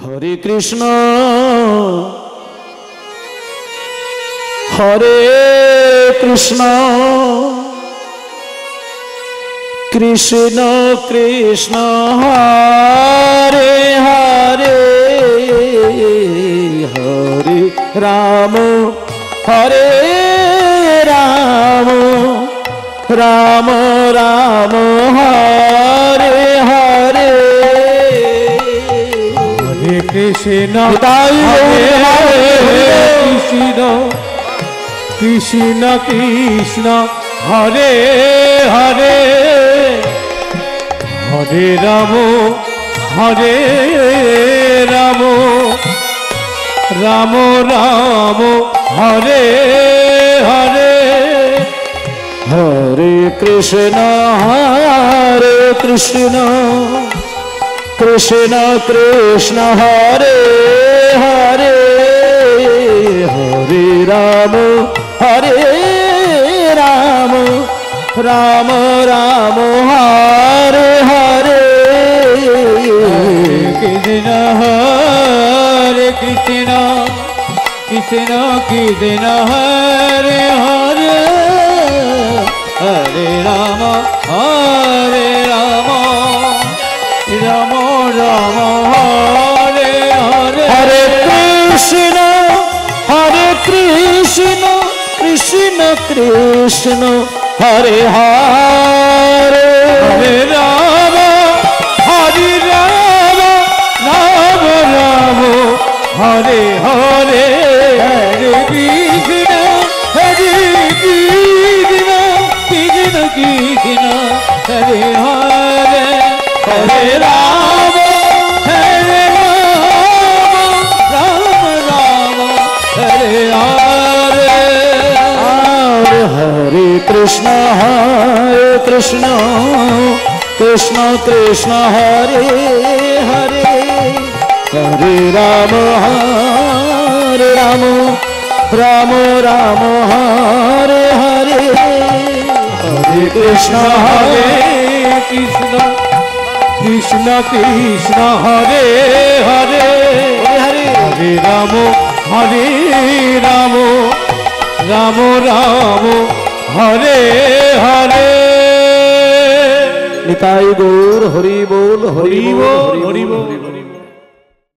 हरे कृष्ण हरे कृष्ण कृष्ण कृष्ण हरे हरे हरे राम हरे राम राम राम हरे हरे हरे कृष्ण कृष्ण कृष्ण हरे हरे हरे राम राम राम हरे हरे हरे कृष्ण कृष्ण कृष्ण हरे हरे हरे राम राम राम हरे हरे कृष्ण हरे कृष्ण कृष्ण कृष्ण हरे हरे हरे राम राम राम हरे हरे हरे कृष्ण कृष्ण कृष्ण हरे हरे हरे राम राम राम हरे हरे हरे कृष्ण कृष्ण कृष्ण हरे हरे हरे राम राम हरे हरे हरे कृष्ण कृष्ण कृष्ण हरे हरे हरे राम राम राम हरे हरे हरे कृष्ण कृष्ण कृष्ण कृष्ण हरे हरे हरे राम राम राम हरे हरे निताई गौर हरि बोल हरि बोल हरि बोल।